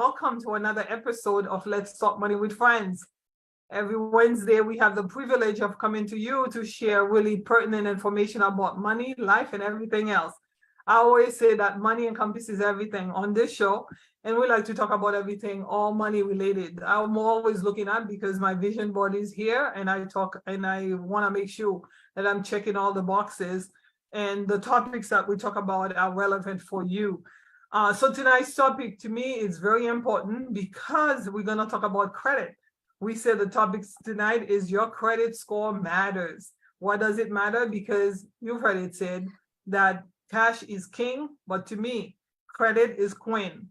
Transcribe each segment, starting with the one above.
welcome to another episode of Let's Talk Money with Friends. Every Wednesday, we have the privilege of coming to you to share really pertinent information about money, life, and everything else. I always say that money encompasses everything on this show, and we like to talk about everything, all money related. I'm always looking at because my vision board is here, and I want to make sure that I'm checking all the boxes, and the topics that we talk about are relevant for you. So tonight's topic to me is very important because we're going to talk about credit. We said the topic tonight is your credit score matters. Why does it matter? Because you've heard it said that cash is king, but to me, credit is queen.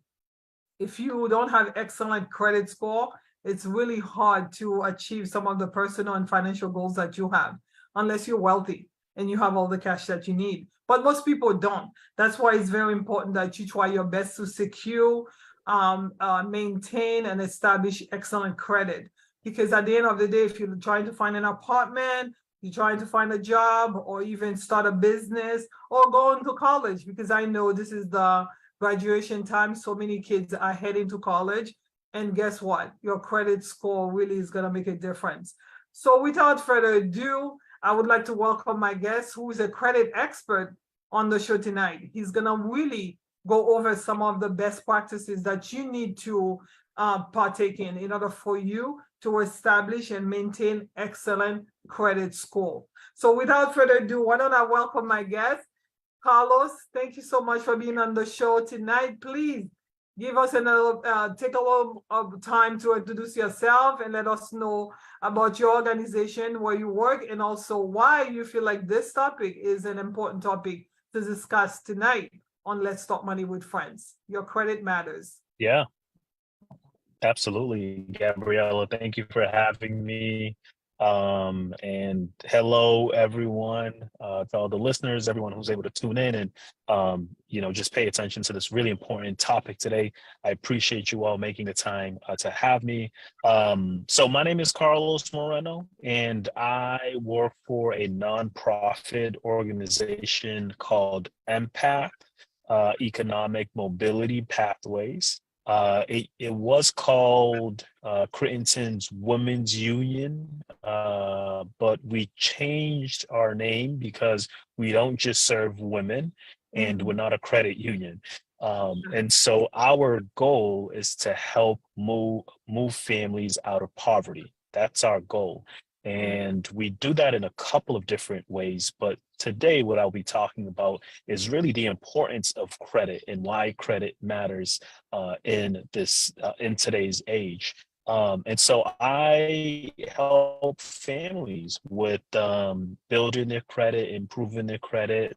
If you don't have excellent credit score, it's really hard to achieve some of the personal and financial goals that you have, unless you're wealthy and you have all the cash that you need. But most people don't. That's why it's very important that you try your best to secure, maintain, and establish excellent credit. Because at the end of the day, if you're trying to find an apartment, you're trying to find a job, or even start a business, or go into college, because I know this is the graduation time. So many kids are heading to college. And guess what? Your credit score really is going to make a difference. So without further ado, I would like to welcome my guest, who is a credit expert on the show tonight. He's going to really go over some of the best practices that you need to partake in order for you to establish and maintain excellent credit score. So without further ado, why don't I welcome my guest, Carlos? Thank you so much for being on the show tonight. Please give us take a little time to introduce yourself and let us know about your organization, where you work, and also why you feel like this topic is an important topic to discuss tonight on Let's Talk Money with Friends. Your credit matters. Yeah, absolutely, Gabriella. Thank you for having me. And hello, everyone, to all the listeners, everyone who's able to tune in and, just pay attention to this really important topic today. I appreciate you all making the time to have me. So my name is Carlos Moreno, and I work for a nonprofit organization called Empath, Economic Mobility Pathways. It was called Crittenton's Women's Union, but we changed our name because we don't just serve women, and we're not a credit union. And so our goal is to help move families out of poverty. That's our goal. And we do that in a couple of different ways. But today, what I'll be talking about is really the importance of credit and why credit matters in today's age. And so I help families with building their credit, improving their credit.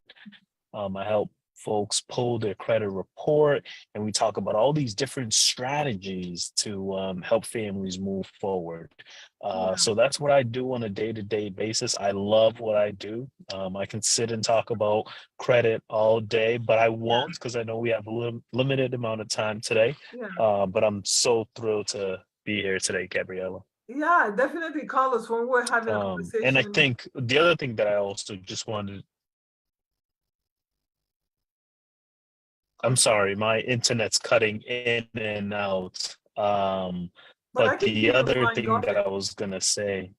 I help folks pull their credit report, and we talk about all these different strategies to help families move forward. So that's what I do on a day-to-day basis. I love what I do. I can sit and talk about credit all day, but I won't, because I know we have a limited amount of time today. But I'm so thrilled to be here today, Gabriella. Yeah, definitely, Carlos, when we're having a conversation. And I think the other thing that I also just wanted, I'm sorry, my internet's cutting in and out. But the other thing that I was going to say,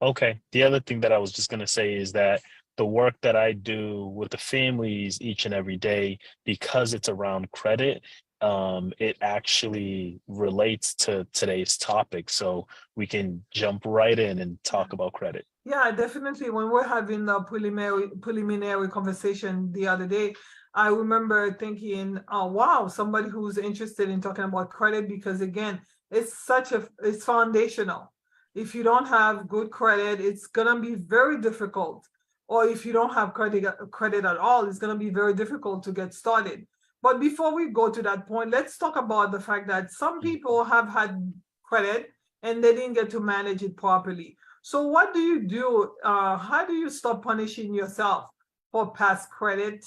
the other thing that I was just going to say is that the work that I do with the families each and every day, because it's around credit, it actually relates to today's topic. So we can jump right in and talk about credit. Yeah, definitely. When we're having the preliminary conversation the other day, I remember thinking, oh, wow, somebody who's interested in talking about credit, because again, it's foundational. If you don't have good credit, it's gonna be very difficult. Or if you don't have credit at all, it's gonna be very difficult to get started. But before we go to that point, let's talk about the fact that some people have had credit and they didn't get to manage it properly. So what do you do? How do you stop punishing yourself for past credit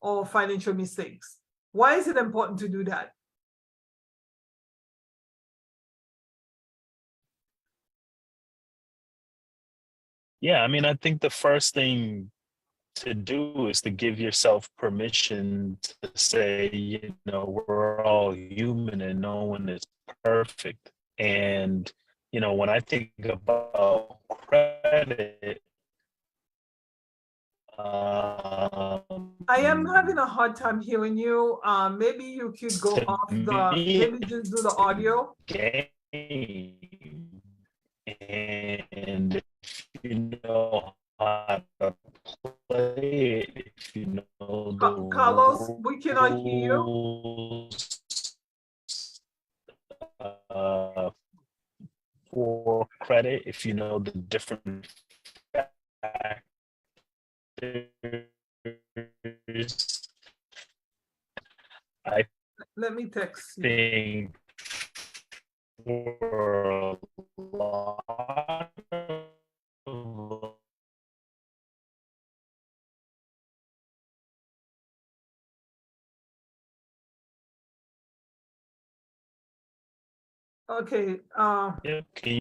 or financial mistakes? Why is it important to do that? Yeah, I mean, I think the first thing to do is to give yourself permission to say, we're all human and no one is perfect. And, when I think about credit, I am having a hard time hearing you. Maybe you could go to off me, maybe just do the audio. game. And if you know how to play it, if you know the Carlos, we cannot hear you. rules for credit, if you know the different factors, I Let me text you. think for a lot of Okay. yeah, can you,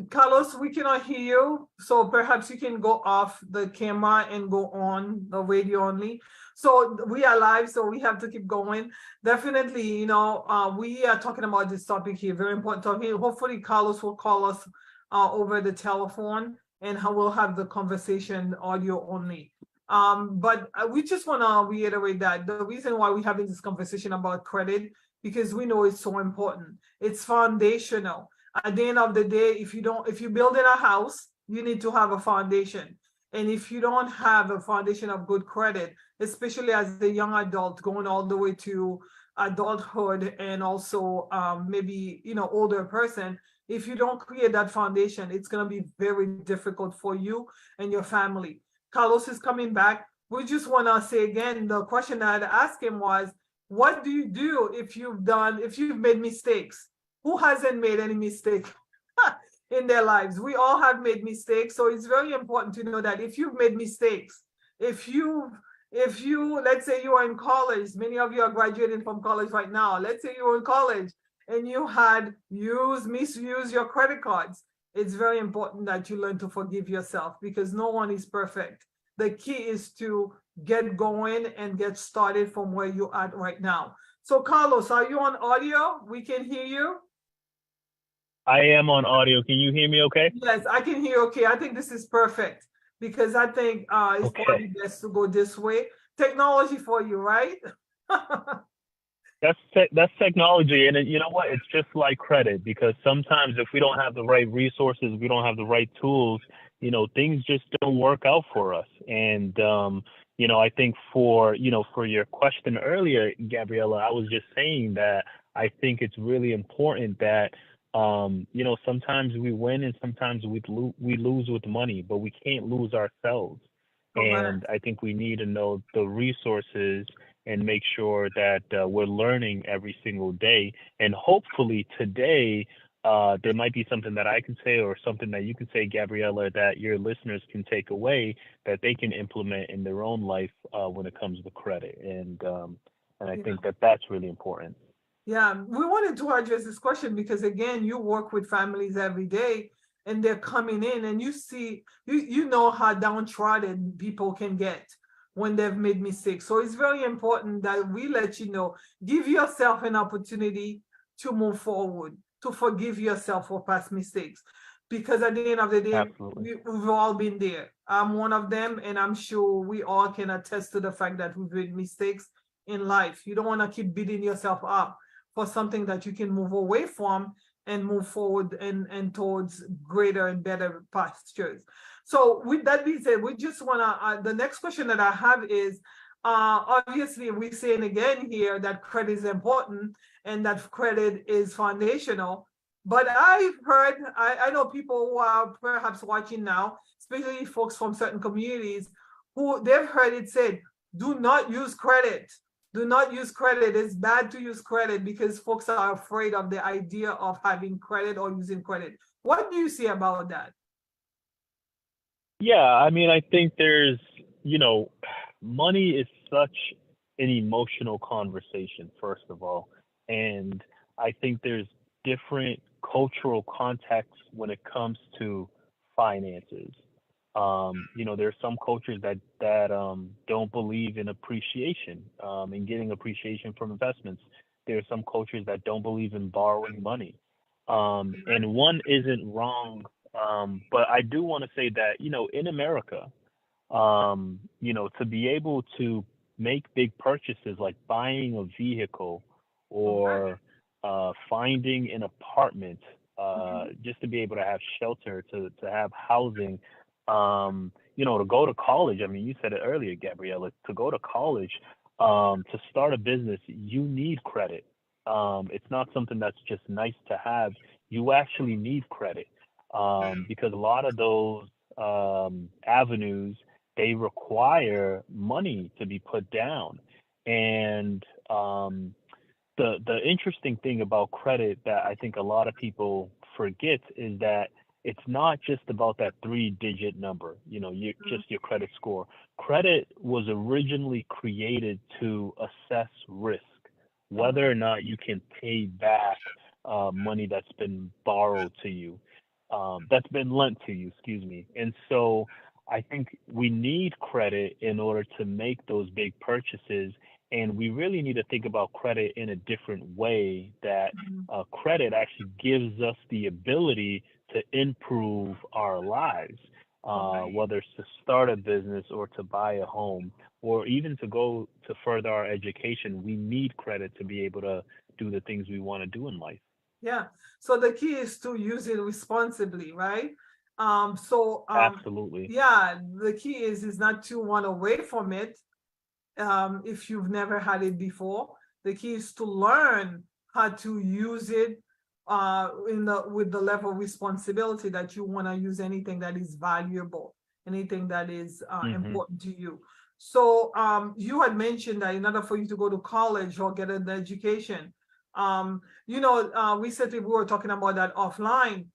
Carlos, we cannot hear you, so perhaps you can go off the camera and go on the radio only. So we are live, so we have to keep going. Definitely, we are talking about this topic here, very important topic. Hopefully, Carlos will call us over the telephone, and we'll have the conversation audio only. But we just want to reiterate that the reason why we're having this conversation about credit, because we know it's so important. It's foundational. At the end of the day, if you're building a house, you need to have a foundation. And if you don't have a foundation of good credit, especially as a young adult going all the way to adulthood and also maybe older person, if you don't create that foundation, it's going to be very difficult for you and your family. Carlos is coming back. We just want to say again, the question that I asked him was, what do you do if you've made mistakes? Who hasn't made any mistake in their lives? We all have made mistakes. So it's very important to know that if you've made mistakes, if you, let's say you are in college, many of you are graduating from college right now. Let's say you were in college and you had misused your credit cards. It's very important that you learn to forgive yourself, because no one is perfect. The key is to get going and get started from where you're at right now. So Carlos, are you on audio? We can hear you. I am on audio. Can you hear me okay? Yes, I can hear okay. I think this is perfect, because I think it's probably best to go this way. Technology for you, right? That's technology, and you know what? It's just like credit, because sometimes if we don't have the right resources, we don't have the right tools, things just don't work out for us. And I think for your question earlier, Gabriella, I was just saying that I think it's really important that sometimes we win and sometimes we lose with money, but we can't lose ourselves. And I think we need to know the resources and make sure that we're learning every single day. And hopefully today, there might be something that I can say or something that you can say, Gabriella, that your listeners can take away that they can implement in their own life when it comes to credit. And I think that that's really important. Yeah, we wanted to address this question because, again, you work with families every day and they're coming in and you see, you know how downtrodden people can get when they've made mistakes. So it's very important that we let you know, give yourself an opportunity to move forward, to forgive yourself for past mistakes. Because at the end of the day, we've all been there. I'm one of them, and I'm sure we all can attest to the fact that we've made mistakes in life. You don't want to keep beating yourself up for something that you can move away from and move forward and towards greater and better pastures. So with that being said, we just want to, the next question that I have is, obviously we're saying again here that credit is important and that credit is foundational. But I've heard, I know people who are perhaps watching now, especially folks from certain communities, who they've heard it said, do not use credit. Do not use credit. It's bad to use credit because folks are afraid of the idea of having credit or using credit. What do you say about that? Yeah, I mean, I think there's, money is such an emotional conversation, first of all. And I think there's different cultural contexts when it comes to finances. There's some cultures that don't believe in appreciation, in getting appreciation from investments. There are some cultures that don't believe in borrowing money, and one isn't wrong. But I do want to say that in America, to be able to make big purchases like buying a vehicle Okay. or finding an apartment, Mhm. just to be able to have shelter, to have housing, to go to college. I mean, you said it earlier, Gabriella, to go to college, to start a business, you need credit. It's not something that's just nice to have. You actually need credit, because a lot of those avenues, they require money to be put down. And the interesting thing about credit that I think a lot of people forget is that it's not just about that 3-digit number, just your credit score. Credit was originally created to assess risk, whether or not you can pay back money that's been borrowed to you, that's been lent to you, excuse me. And so I think we need credit in order to make those big purchases. And we really need to think about credit in a different way, that Mhm. credit actually gives us the ability to improve our lives, Okay. whether it's to start a business or to buy a home or even to go to further our education. We need credit to be able to do the things we want to do in life. Yeah. So the key is to use it responsibly, right? Absolutely. Yeah, the key is not to run away from it, if you've never had it before. The key is to learn how to use it with the level of responsibility that you want to use anything that is valuable, anything that is Hmm. important to you. So you had mentioned that in order for you to go to college or get an education, recently we were talking about that offline.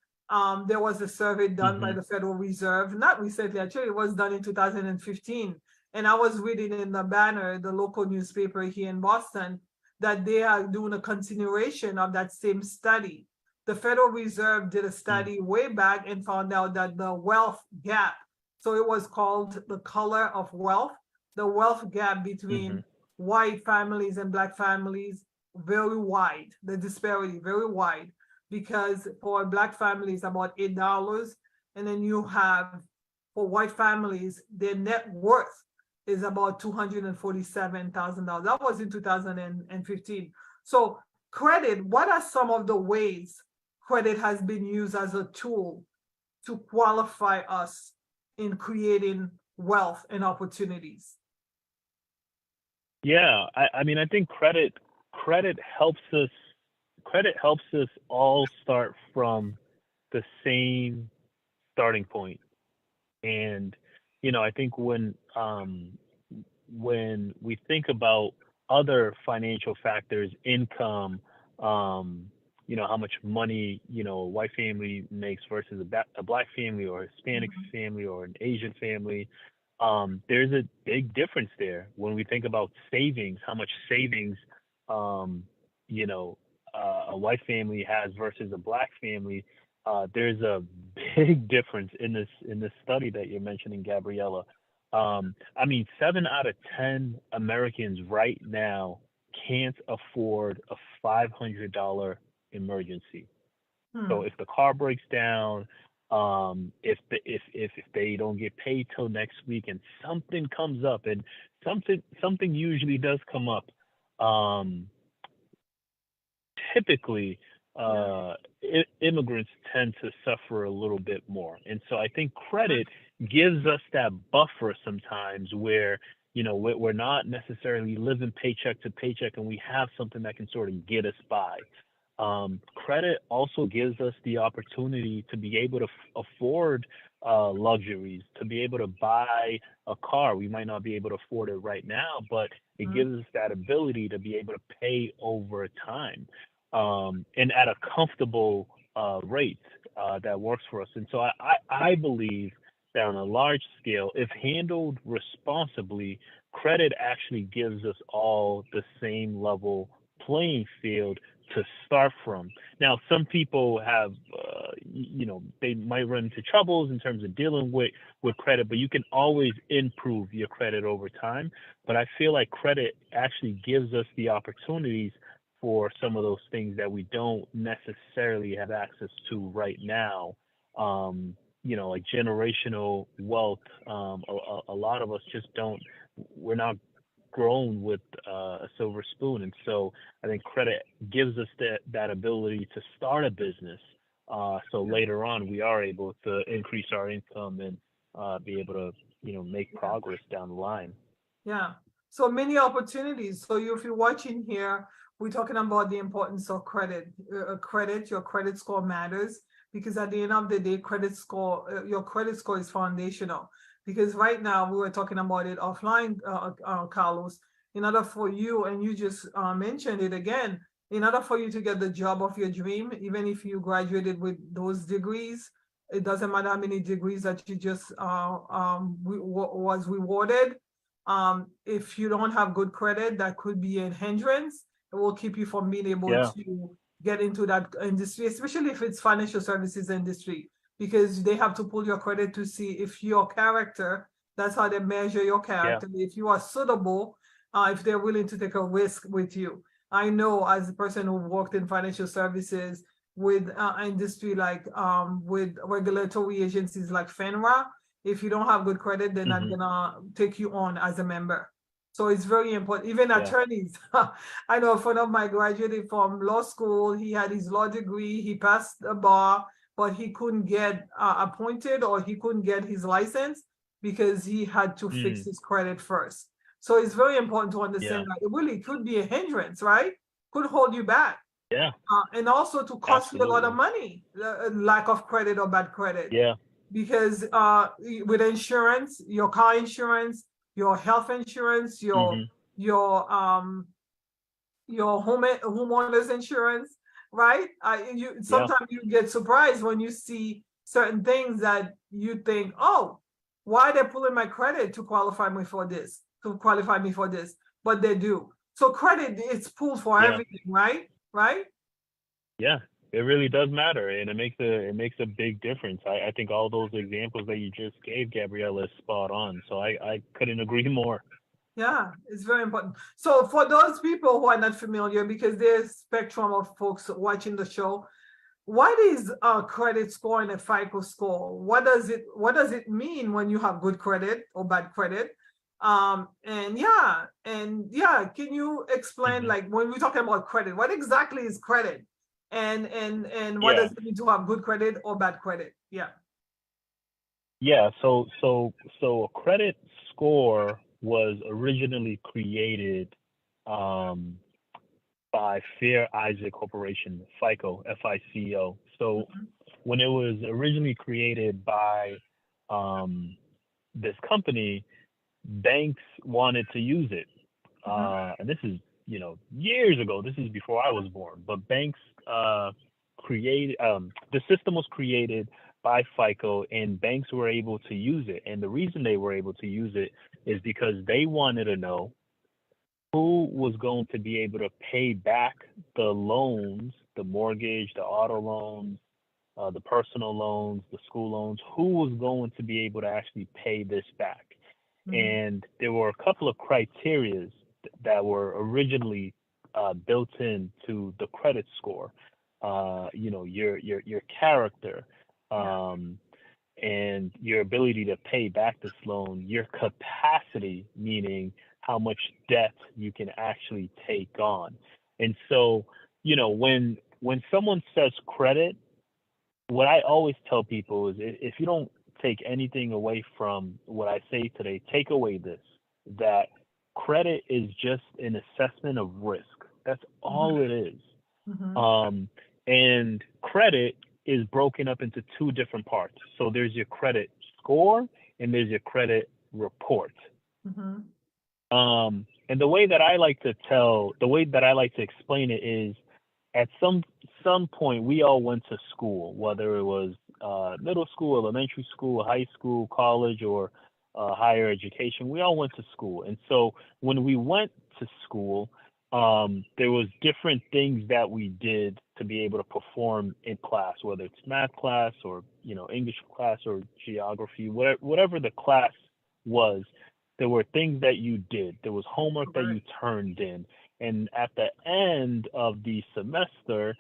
There was a survey done by Hmm. the Federal Reserve, not recently, actually, it was done in 2015. And I was reading in the banner, the local newspaper here in Boston, that they are doing a continuation of that same study. The Federal Reserve did a study way back and found out that the wealth gap, so it was called the color of wealth, the wealth gap Hmm. between white families and black families, very wide, the disparity very wide, because for black families about $8, and then you have for white families their net worth is about $247,000. That was in 2015. So credit, what are some of the ways credit has been used as a tool to qualify us in creating wealth and opportunities? Yeah, I mean, I think credit helps us credit helps us all start from the same starting point. And I think when we think about other financial factors, income, um, how much money, a white family makes versus a black family or a Hispanic Mhm. family or an Asian family, there's a big difference there. When we think about savings, how much savings, um, you know, a white family has versus a black family, there's a big difference in this study that you're mentioning, Gabriella. I mean, 7 out of 10 Americans right now can't afford a $500 emergency. So Hmm. if the car breaks down, if they don't get paid till next week, and something comes up, and something usually does come up, um, typically Yeah. immigrants tend to suffer a little bit more. And so I think credit gives us that buffer sometimes where, we're not necessarily living paycheck to paycheck, and we have something that can sort of get us by. Credit also gives us the opportunity to be able to afford luxuries, to be able to buy a car. We might not be able to afford it right now, but it Mhm. gives us that ability to be able to pay over time, and at a comfortable rate that works for us. And so I believe that on a large scale, if handled responsibly, credit actually gives us all the same level playing field to start from. Now, some people have, they might run into troubles in terms of dealing with credit, but you can always improve your credit over time. But I feel like credit actually gives us the opportunities for some of those things that we don't necessarily have access to right now. Like generational wealth. A lot of us just don't, we're not grown with a silver spoon. And so I think credit gives us that ability to start a business. So later on, we are able to increase our income and be able to, make progress down the line. Yeah. So many opportunities. So if you're watching here, we're talking about the importance of credit. Your credit score matters because at the end of the day, your credit score is foundational. Because right now we were talking about it offline, Carlos. In order for you, and you just mentioned it again, in order for you to get the job of your dream, even if you graduated with those degrees, it doesn't matter how many degrees that you just was rewarded. If you don't have good credit, that could be a hindrance. It will keep you from being able to get into that industry, especially if it's financial services industry, because they have to pull your credit to see if your character, that's how they measure your character, if you are suitable, if they're willing to take a risk with you. I know as a person who worked in financial services with industry like with regulatory agencies like FINRA, if you don't have good credit, they're not gonna take you on as a member. So it's very important. Even attorneys. I know a friend of mine graduated from law school. He had his law degree. He passed the bar, but he couldn't get appointed or he couldn't get his license because he had to fix his credit first. So it's very important to understand that it really could be a hindrance, right? Could hold you back. Yeah. And also to cost you a lot of money, lack of credit or bad credit. Yeah. Because with insurance, your car insurance, your health insurance, your homeowners insurance, right? Sometimes you get surprised when you see certain things that you think, oh, why they're pulling my credit to qualify me for this, but they do. So credit is pulled for everything, right? Right? Yeah. It really does matter, and it makes a big difference. I think all those examples that you just gave, Gabriella, is spot on. So I couldn't agree more. Yeah, it's very important. So for those people who are not familiar, because there's a spectrum of folks watching the show, what is a credit score and a FICO score? What does it mean when you have good credit or bad credit? Can you explain, like, when we're talking about credit, what exactly is credit? And what does it mean to have good credit or bad credit? So a credit score was originally created by Fair Isaac Corporation, FICO, FICO. So when it was originally created by this company, banks wanted to use it. And this is, years ago. This is before I was born. But banks created, the system was created by FICO, and banks were able to use it. And the reason they were able to use it is because they wanted to know who was going to be able to pay back the loans, the mortgage, the auto loans, the personal loans, the school loans, who was going to be able to actually pay this back. And there were a couple of criterias that were originally built into the credit score. Your character, and your ability to pay back this loan, your capacity, meaning how much debt you can actually take on. And so, when someone says credit, what I always tell people is, if you don't take anything away from what I say today, take away this, that credit is just an assessment of risk. That's all it is. And credit is broken up into two different parts. So there's your credit score and there's your credit report. And the way that I like to explain it is, at some point we all went to school, whether it was middle school, elementary school, high school, college, or higher education. We all went to school. And so when we went to school, there was different things that we did to be able to perform in class, whether it's math class or, English class or geography, whatever the class was. There were things that you did. There was homework that you turned in. And at the end of the semester,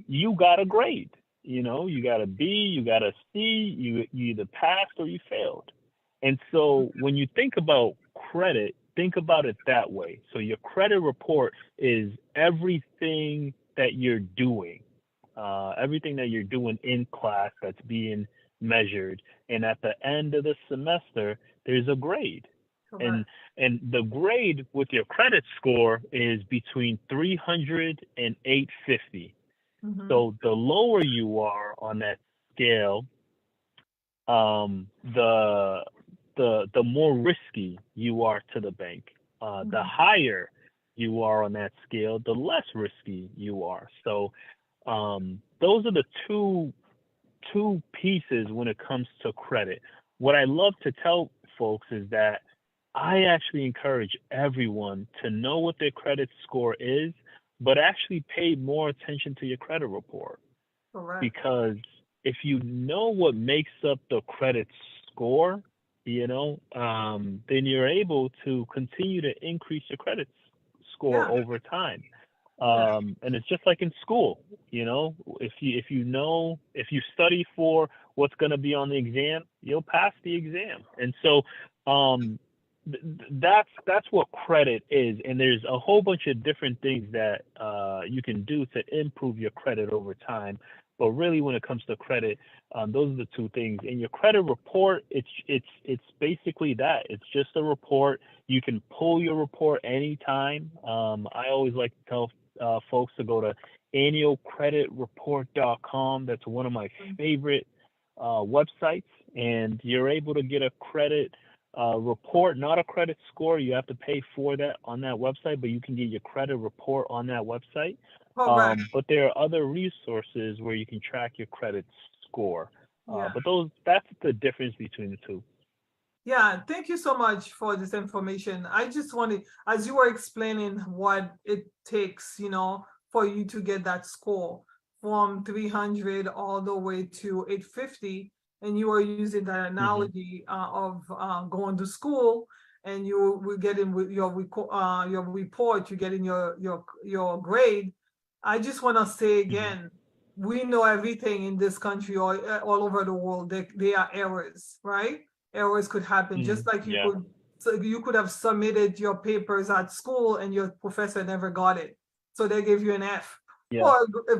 you got a grade. You got a B, you got a C, you either passed or you failed. And so when you think about credit, think about it that way. So your credit report is everything that you're doing, in class that's being measured. And at the end of the semester, there's a grade. And the grade with your credit score is between 300 and 850. So the lower you are on that scale, the more risky you are to the bank. The higher you are on that scale, the less risky you are. So those are the two pieces when it comes to credit. What I love to tell folks is that I actually encourage everyone to know what their credit score is, but actually pay more attention to your credit report. Because if you know what makes up the credit score, then you're able to continue to increase your credit score over time. And it's just like in school, if you study for what's going to be on the exam, you'll pass the exam. And so that's what credit is. And there's a whole bunch of different things that you can do to improve your credit over time. But really, when it comes to credit, those are the two things. In your credit report, it's basically that. It's just a report. You can pull your report anytime. I always like to tell folks to go to annualcreditreport.com. That's one of my favorite websites, and you're able to get a credit report, not a credit score. You have to pay for that on that website, but you can get your credit report on that website. But there are other resources where you can track your credit score. But that's the difference between the two. Yeah, thank you so much for this information. I just wanted, as you were explaining what it takes, for you to get that score from 300 all the way to 850, and you were using that analogy of going to school, and you were getting with your report, you're getting your grade. I just want to say again, we know everything in this country or all over the world, there are errors, right? Errors could happen, just like you could have submitted your papers at school and your professor never got it, so they gave you an F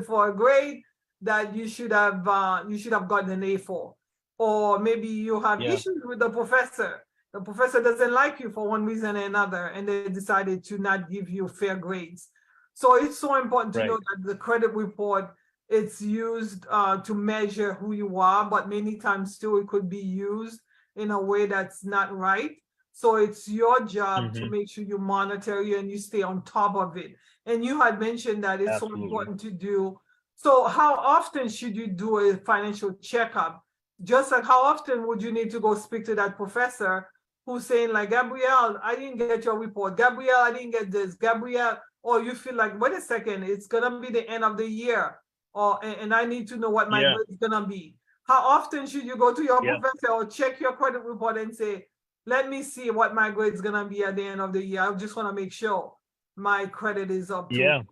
for a grade that you should have gotten an A for. Or maybe you have issues with the professor doesn't like you for one reason or another, and they decided to not give you fair grades. So it's so important to know that the credit report, it's used to measure who you are, but many times too it could be used in a way that's not right. So it's your job to make sure you monitor you and you stay on top of it. And you had mentioned that it's so important to do. So how often should you do a financial checkup? Just like how often would you need to go speak to that professor who's saying like, Gabrielle, I didn't get your report. Gabrielle, I didn't get this. Gabrielle, or you feel like, wait a second, it's gonna be the end of the year, and I need to know what my grade is gonna be. How often should you go to your professor or check your credit report and say, let me see what my grade is gonna be at the end of the year. I just want to make sure my credit is up to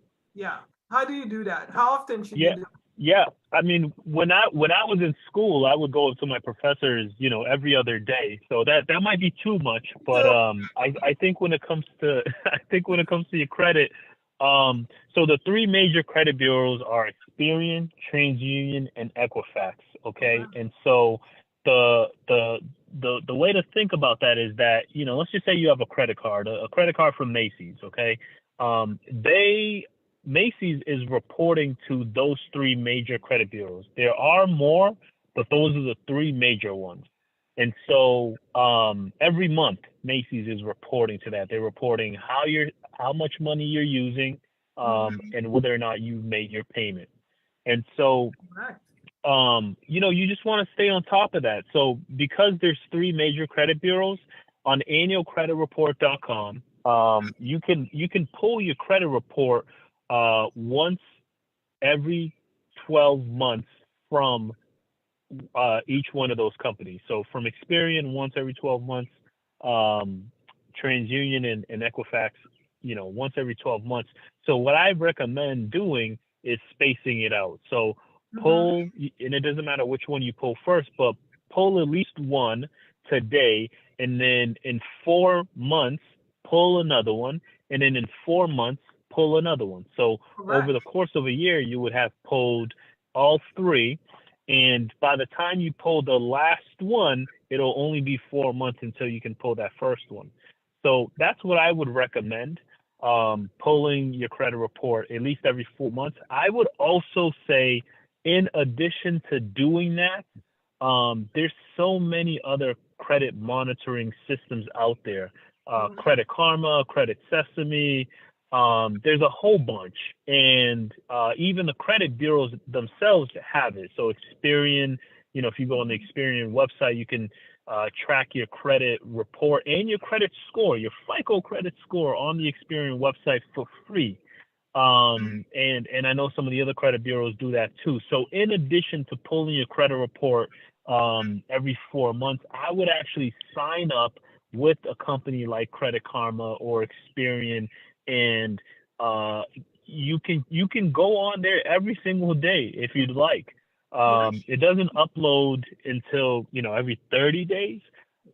How do you do that? How often should you do that? Yeah, I mean, when I was in school, I would go to my professors, every other day. So that might be too much, but I think when it comes to your credit, so the three major credit bureaus are Experian, TransUnion, and Equifax. Okay, and so the way to think about that is that let's just say you have a credit card from Macy's. Okay, Macy's is reporting to those three major credit bureaus. There are more, but those are the three major ones. And so every month, Macy's is reporting to that. They're reporting how much money you're using, and whether or not you've made your payment. And so, you just want to stay on top of that. So because there's three major credit bureaus, on annualcreditreport.com, you can pull your credit report once every 12 months from each one of those companies. So from Experian, once every 12 months, um, TransUnion and Equifax, once every 12 months. So what I recommend doing is spacing it out. So Mhm. pull, and it doesn't matter which one you pull first, but pull at least one today, and then in 4 months, pull another one, and then in 4 months, pull another one. So over the Correct. course of a year, you would have pulled all three, and by the time you pull the last one, it'll only be 4 months until you can pull that first one. So that's what I would recommend, pulling your credit report at least every 4 months. I would also say, in addition to doing that, there's so many other credit monitoring systems out there. Mhm. Credit Karma, Credit Sesame, there's a whole bunch, and even the credit bureaus themselves have it. So Experian, if you go on the Experian website, you can track your credit report and your credit score, your FICO credit score on the Experian website for free. And I know some of the other credit bureaus do that too. So in addition to pulling your credit report every 4 months, I would actually sign up with a company like Credit Karma or Experian, and uh, you can go on there every single day if you'd like. Yeah. It doesn't upload until every 30 days,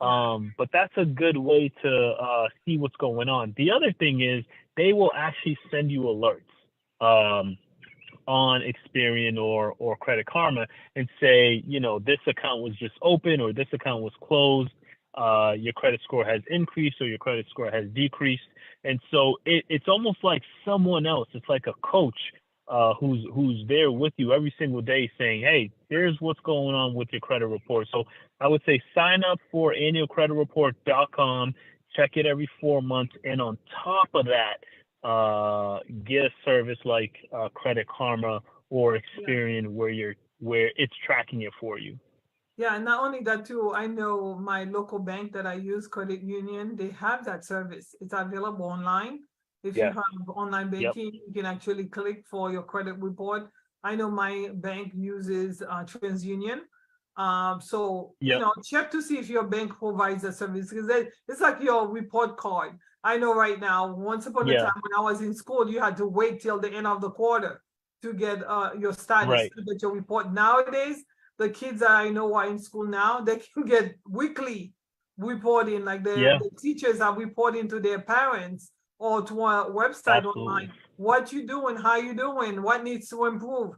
Yeah. but that's a good way to see what's going on. The other thing is they will actually send you alerts on Experian or Credit Karma and say, this account was just open or this account was closed. Your credit score has increased or your credit score has decreased. And so it's almost like someone else. It's like a coach who's there with you every single day saying, hey, here's what's going on with your credit report. So I would say sign up for annualcreditreport.com, check it every 4 months, and on top of that, get a service like Credit Karma or Yeah. Experian where it's tracking it for you. Yeah, and not only that too, I know my local bank that I use, Credit Union, they have that service. It's available online. If you Yes. have online Yep. banking, you can actually click for your credit report. I know my bank uses TransUnion. So, Yep. check to see if your bank provides a service because it's like your report card. I know right now, once upon a Yeah. time when I was in school, you had to wait till the end of the quarter to get your status, Right. to get your report. Nowadays, the kids that I know are in school now, they can get weekly reporting, like Yeah. the teachers are reporting to their parents or to a website Absolutely. online, what you doing, how you doing, what needs to improve.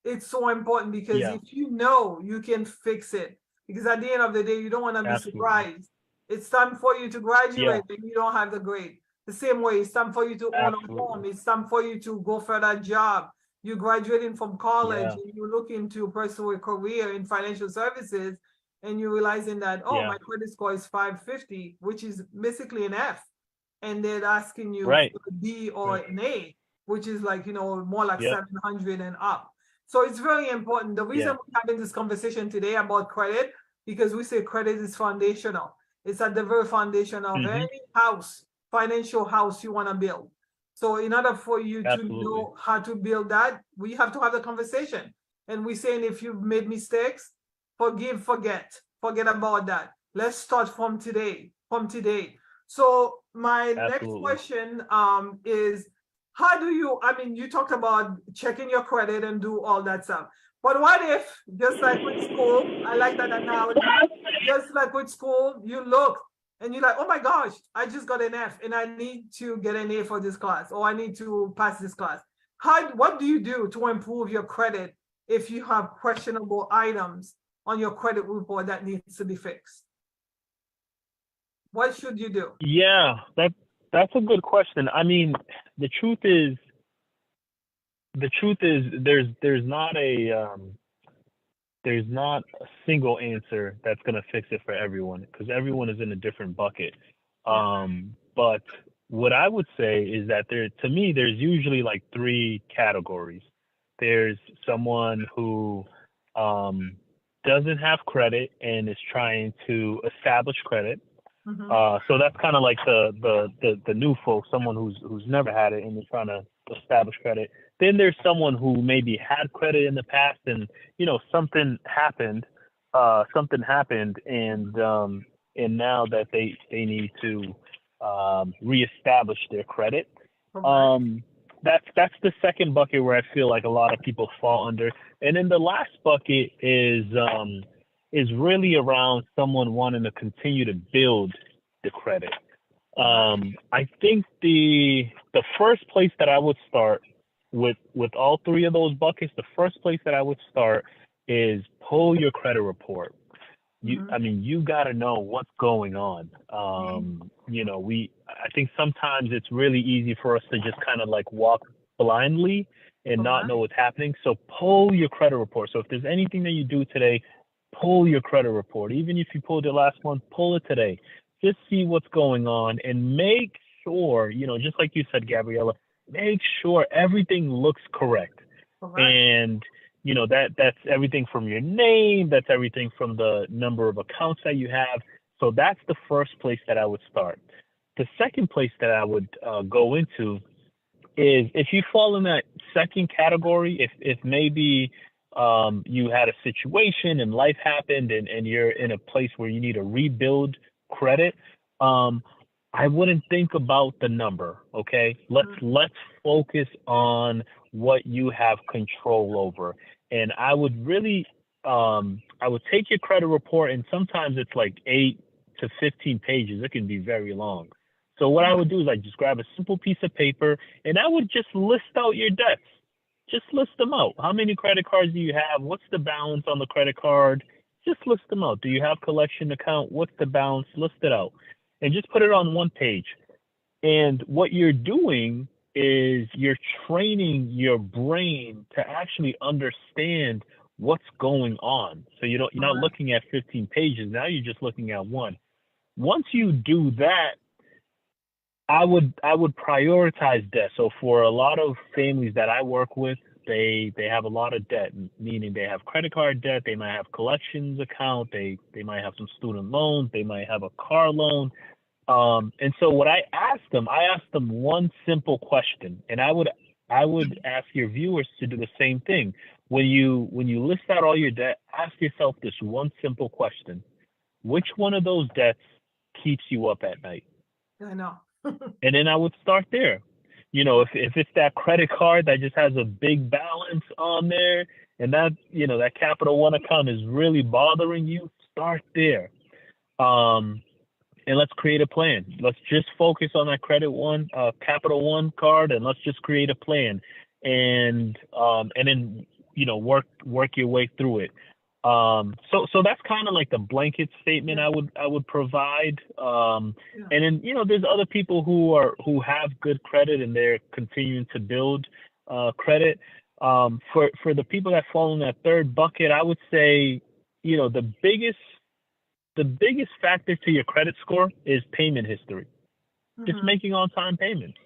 It's so important because Yeah. if you know, you can fix it. Because at the end of the day, you don't want to be Absolutely. surprised. It's time for you to Yeah. graduate and you don't have the grade. The same way, it's time for you to own a home. Absolutely. It's time for you to go for that job. You're graduating from college Yeah. and you're looking to pursue a career in financial services, and you're realizing that, oh, Yeah. my credit score is 550, which is basically an F. And they're asking you Right. for a B or Right. an A, which is like, more like Yep. 700 and up. So it's very important. The reason Yeah. we're having this conversation today about credit, because we say credit is foundational. It's at the very foundation of Hmm. any house, financial house you want to build. So in order for you to Absolutely. know how to build that, we have to have the conversation. And we're saying if you've made mistakes, forgive, forget about that. Let's start from today, So my next Absolutely. question is, how do you, I mean, you talked about checking your credit and do all that stuff. But what if, just like with school, I like that analogy, just like with school, you look and you're like, oh my gosh, I just got an F and I need to get an A for this class, or I need to pass this class. What do you do to improve your credit if you have questionable items on your credit report that needs to be fixed? What should you do? Yeah. That's a good question. I mean, the truth is, there's not a single answer that's going to fix it for everyone because everyone is in a different bucket. Yeah. But what I would say is that to me, there's usually like three categories. There's someone who doesn't have credit and is trying to establish credit. So that's kind of like the new folks, someone who's never had it and is trying to establish credit. Then there's someone who maybe had credit in the past and something happened, and now that they need to reestablish their credit. That's the second bucket where I feel like a lot of people fall under. And then the last bucket is really around someone wanting to continue to build the credit. I think the first place that I would start with all three of those buckets, the first place that I would start is pull your credit report. You got to know what's going on. I think sometimes it's really easy for us to just kind of like walk blindly and not know what's happening. So pull your credit report. So if there's anything that you do today, pull your credit report. Even if you pulled it last month, pull it today. Just see what's going on and make sure, just like you said, Gabriella, make sure everything looks correct. And that's everything from your name, that's everything from the number of accounts that you have. So that's the first place that I would start. The second place that I would go into is if you fall in that second category, if maybe you had a situation and life happened and you're in a place where you need to rebuild credit, I wouldn't think about the number, okay? Let's focus on what you have control over. And I would really, I would take your credit report, and sometimes it's like 8 to 15 pages. It can be very long. So what I would do is I just grab a simple piece of paper and I would just list out your debts. Just list them out. How many credit cards do you have? What's the balance on the credit card? Just list them out. Do you have collection account? What's the balance? List it out. And just put it on one page. And what you're doing is you're training your brain to actually understand what's going on. So you're not looking at 15 pages. Now you're just looking at one. Once you do that, I would prioritize debt. So for a lot of families that I work with, they have a lot of debt, meaning they have credit card debt, they might have collections account, they might have some student loans, they might have a car loan. And so what I asked them one simple question, and I would ask your viewers to do the same thing. When you list out all your debt, ask yourself this one simple question: which one of those debts keeps you up at night? I know. And then I would start there. If it's that credit card that just has a big balance on there, and that that Capital One account is really bothering you, start there. And let's create a plan. Let's just focus on that Capital One card, and let's just create a plan, and then work your way through it. So that's kind of like the blanket statement I would provide. And then there's other people who have good credit and they're continuing to build credit. For the people that fall in that third bucket, I would say the biggest factor to your credit score is payment history. Just making on-time payments.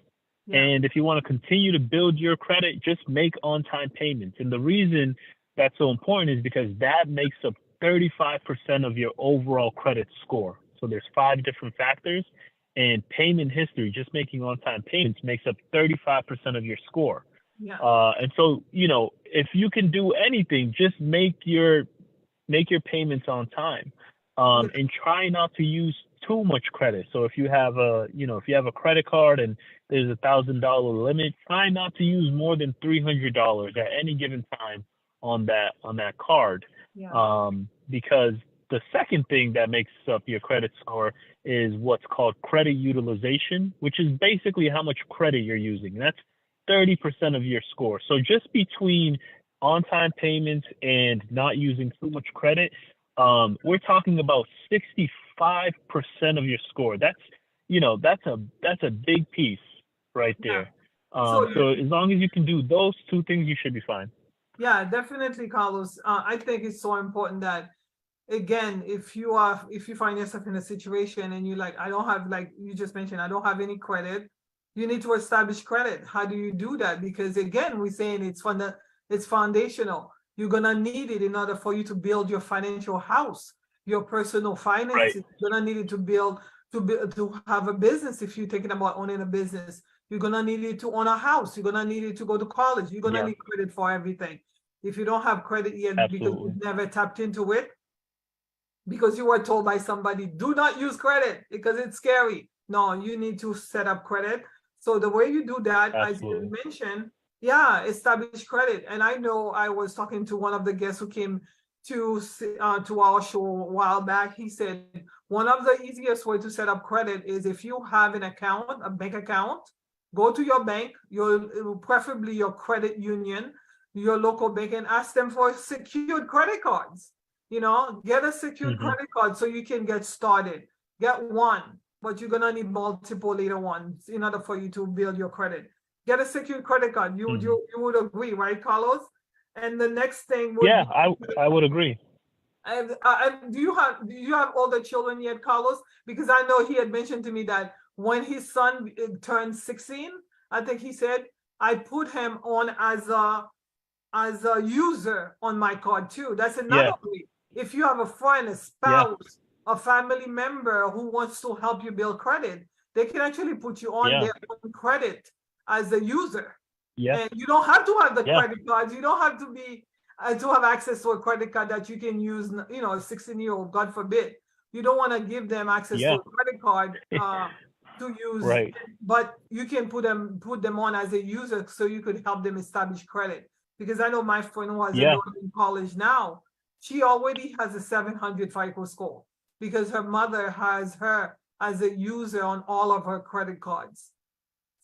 And if you want to continue to build your credit, just make on-time payments. And the reason that's so important is because that makes up 35% of your overall credit score. So there's 5 different factors, and payment history, just making on-time payments, makes up 35% of your score. And so, if you can do anything, just make your payments on time. And try not to use too much credit. So if you have a credit card and there's $1,000 limit, try not to use more than $300 at any given time on that card. Because the second thing that makes up your credit score is what's called credit utilization, which is basically how much credit you're using. And that's 30% of your score. So just between on-time payments and not using too much credit, we're talking about 65% of your score. That's a big piece right there. So as long as you can do those 2 things, you should be fine. Yeah, definitely, Carlos. I think it's so important that, again, if you find yourself in a situation and you're like, I don't have, like you just mentioned, I don't have any credit, you need to establish credit. How do you do that? Because again, we're saying it's foundational. You're gonna need it in order for you to build your financial house, your personal finances. You're gonna need it to build to have a business. If you're thinking about owning a business, you're gonna need it to own a house. You're gonna need it to go to college. You're gonna Yeah, need credit for everything. If you don't have credit yet because absolutely. you've never tapped into it, because you were told by somebody, do not use credit because it's scary. No, you need to set up credit. So the way you do that, as you Absolutely. mentioned, yeah, establish credit. And I know I was talking to one of the guests who came to our show a while back. He said one of the easiest way to set up credit is if you have an account, a bank account, go to your bank, preferably your credit union, your local bank, and ask them for secured credit cards. Get a secured Hmm. credit card so you can get started. Get one, but you're gonna need multiple later ones in order for you to build your credit. Get a secured credit card. You would Hmm. you would agree, right, Carlos? And the next thing would Yeah, be, I would agree. do you have older children yet, Carlos? Because I know he had mentioned to me that when his son turned 16, I think he said, I put him on as a user on my card too. That's another Yeah, way. If you have a friend, a yeah, spouse, a family member who wants to help you build credit, they can actually put you on yeah, their own credit as a user. yeah, And you don't have to have the yeah, credit cards. You don't have to be to have access to a credit card that you can use. A 16-year-old, God forbid, you don't want to give them access to yeah. a credit card to use, Right. but you can put them on as a user so you could help them establish credit. Because I know my friend who has a Yeah, daughter in college now, she already has a 700 FICO score because her mother has her as a user on all of her credit cards.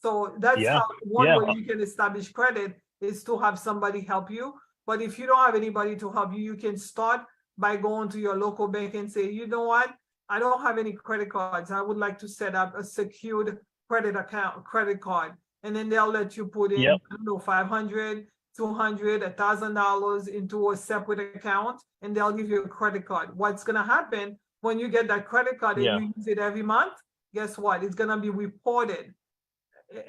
So that's yeah, how one yeah, way you can establish credit is to have somebody help you. But if you don't have anybody to help you, you can start by going to your local bank and say, you know what? I don't have any credit cards. I would like to set up a secured credit card. And then they'll let you put yep, in, 500, 200, $1,000 into a separate account, and they'll give you a credit card. What's going to happen when you get that credit card and yeah, you use it every month? Guess what? It's going to be reported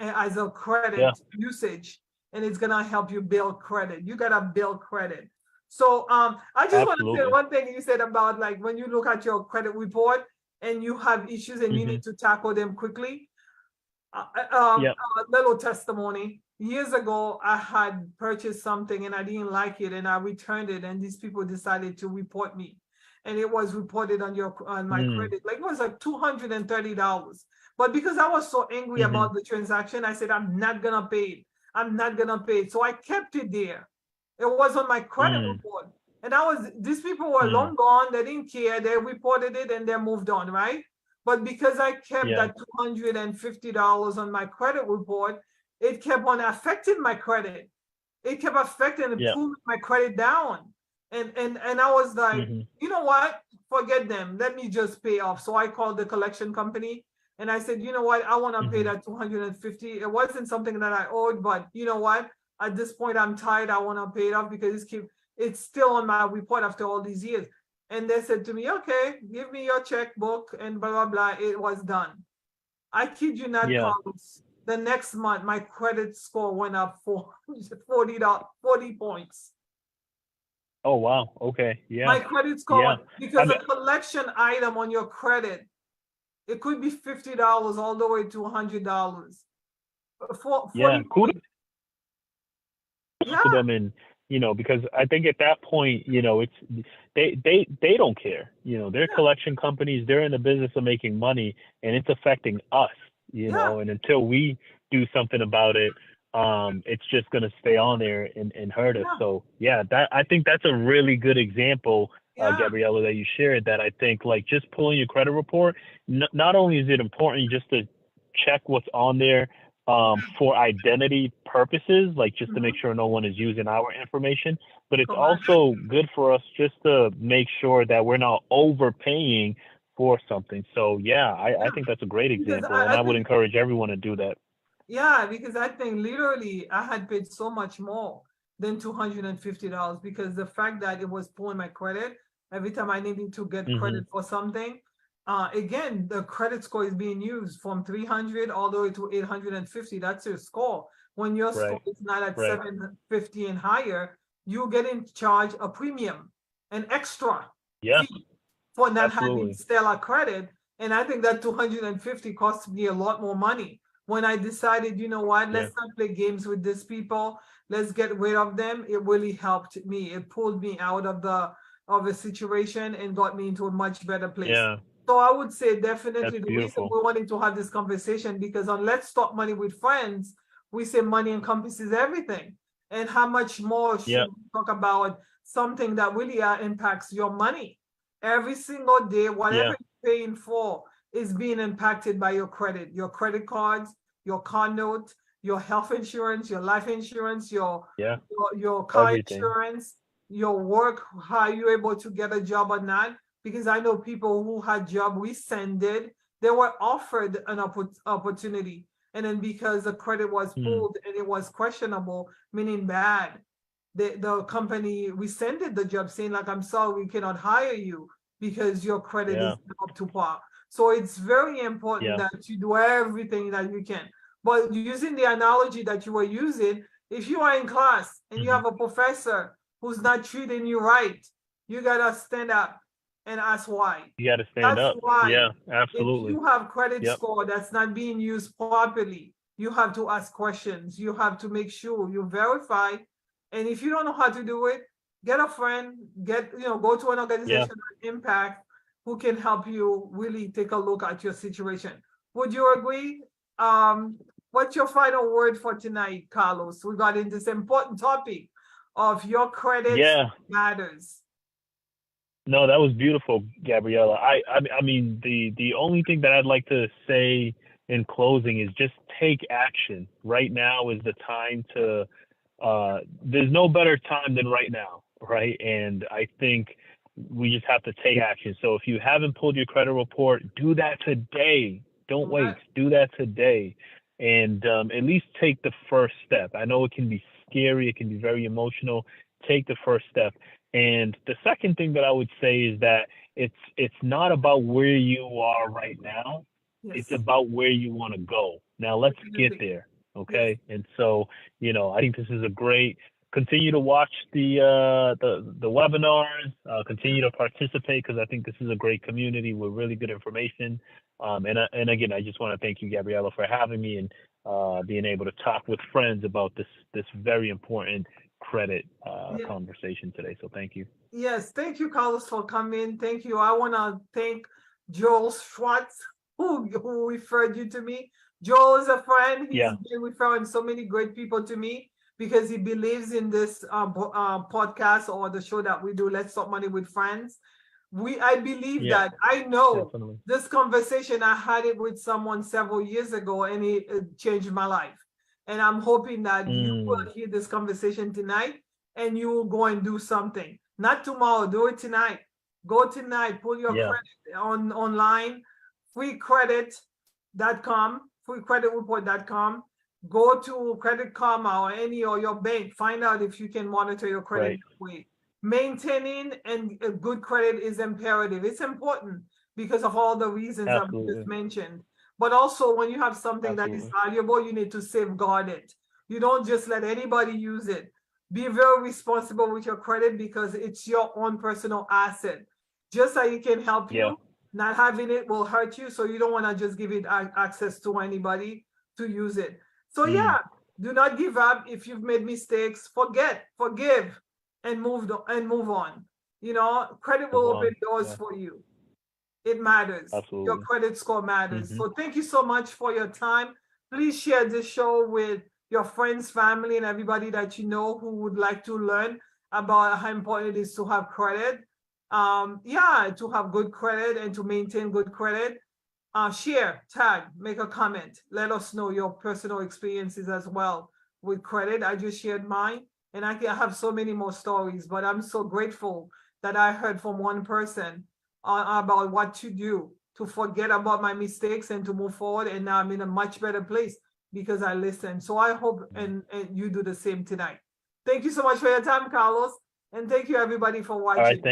as a yeah, credit usage, and it's gonna help you build credit. You gotta build credit. So I just want to say absolutely. one thing you said about, like, when you look at your credit report and you have issues and you Hmm. need to tackle them quickly. Yep. A little testimony. Years ago, I had purchased something and I didn't like it, and I returned it, and these people decided to report me, and it was reported on my Mm. credit. Like, it was like $230. But because I was so angry Hmm. about the transaction, I said, I'm not gonna pay it. I'm not gonna pay it. So I kept it there. It was on my credit Mm. report. And these people were Mm. long gone. They didn't care. They reported it and they moved on, right? But because I kept Yeah. that $250 on my credit report, it kept on affecting my credit. It kept affecting and Yeah. pulling my credit down. And I was like, Hmm. you know what? Forget them. Let me just pay off. So I called the collection company and I said, you know what? I want to pay Hmm. that 250. It wasn't something that I owed, but you know what? At this point, I'm tired. I want to pay it off because it's still on my report after all these years. And they said to me, okay, give me your checkbook and blah, blah, blah. It was done. I kid you not, Yeah. Carlos. The next month, my credit score went up for 40 points. Oh wow. Okay. Yeah. My credit score Yeah. went, I because mean, a collection item on your credit, it could be $50 all the way to $100. For yeah. 40 Kudos points. to Yeah, them, and because I think at that point, it's they don't care. They're yeah, collection companies. They're in the business of making money, and it's affecting us. yeah, And until we do something about it, it's just gonna stay on there and hurt us. yeah, So yeah, I think that's a really good example, yeah. Gabriella, that you shared. That I think, like, just pulling your credit report. Not only is it important just to check what's on there, for identity purposes, like just to make Mhm. sure no one is using our information. But it's Correct. also good for us just to make sure that we're not overpaying for something. So yeah, I Yeah, think that's a great because example, and I I would think, encourage everyone to do that. yeah, because I think literally I had paid so much more than $250 because the fact that it was pulling my credit every time I needed to get Hmm. credit for something. Again, the credit score is being used from 300 all the way to 850. That's your score. When your score Right, is not at right. 750 and higher, you get in charge a premium, an extra Yeah, fee for not having absolutely. stellar credit. And I think that 250 cost me a lot more money. When I decided, you know what, Yeah. let's not play games with these people. Let's get rid of them. It really helped me. It pulled me out of the situation and got me into a much better place. Yeah. So I would say definitely That's the reason beautiful. we wanted to have this conversation, because on Let's Talk Money with Friends, we say money encompasses everything. And how much more should Yeah. we talk about something that really impacts your money? Every single day, whatever Yeah. you're paying for is being impacted by your credit cards, your car note, your health insurance, your life insurance, Yeah. your car Everything. insurance, your work, how you're able to get a job or not. Because I know people who had job rescinded, they were offered an opportunity. And then because the credit was Mm. pulled and it was questionable, meaning bad, the company rescinded the job saying like, I'm sorry, we cannot hire you because your credit Yeah. is not up to par. So it's very important Yeah. that you do everything that you can. But using the analogy that you were using, if you are in class and you Mhm. have a professor who's not treating you right, you gotta stand up and ask why. You got to stand That's up. why Yeah. if Absolutely. you have credit Yep. score that's not being used properly, you have to ask questions. You have to make sure you verify. And if you don't know how to do it, get a friend, go to an Yeah. organization like Impact who can help you really take a look at your situation. Would you agree? What's your final word for tonight, Carlos, regarding this important topic of your credit Yeah. matters? No, that was beautiful, Gabriella. I mean, the only thing that I'd like to say in closing is just take action. Right now is the time to. There's no better time than right now, right? And I think we just have to take action. So if you haven't pulled your credit report, do that today. Don't wait. Correct. Do that today, and at least take the first step. I know it can be scary. It can be very emotional. Take the first step. And the second thing that I would say is that it's not about where you are right now. It's Yes. about where you want to go. Now let's get Definitely. there. Yes. Okay. And so, I think this is a great continue to watch the webinars, Yeah. continue to participate because I think this is a great community with really good information. And again, I just want to thank you, Gabriella, for having me and being able to talk with friends about this very important credit Yeah. conversation today. So thank you. Yes, thank you, Carlos, for coming. Thank you. I want to thank Joel Schwartz, who referred you to me. Joel is a friend. He's Yeah. been referring so many great people to me because he believes in this podcast or the show that we do, Let's Talk Money with Friends. I believe Yeah. that. I know Definitely. this conversation, I had it with someone several years ago and it changed my life. And I'm hoping that you Mm, will hear this conversation tonight and you will go and do something. Not tomorrow, do it tonight. Go tonight, pull your yeah. credit online, freecredit.com, freecreditreport.com. Go to Credit Karma or any or your bank. Find out if you can monitor your credit Right. that way. Maintaining and a good credit is imperative. It's important because of all the reasons that we just Absolutely. mentioned. But also, when you have something that is Absolutely. valuable, you need to safeguard it. You don't just let anybody use it. Be very responsible with your credit because it's your own personal asset. Just so it can help Yeah. you, not having it will hurt you. So you don't want to just give it access to anybody to use it. So Mm, yeah, do not give up. If you've made mistakes, forgive, and move on. Credit move will open on. doors Yeah. for you. It matters. Your Absolutely. credit score matters. Hmm. So thank you so much for your time. Please share this show with your friends, family, and everybody that you know who would like to learn about how important it is to have credit. To have good credit and to maintain good credit. Share, tag, make a comment. Let us know your personal experiences as well with credit. I just shared mine, and I can have so many more stories, but I'm so grateful that I heard from one person about what to do to forget about my mistakes and to move forward. And now I'm in a much better place because I listened. So I hope and you do the same tonight. Thank you so much for your time, Carlos. And thank you everybody for All right. watching. Thank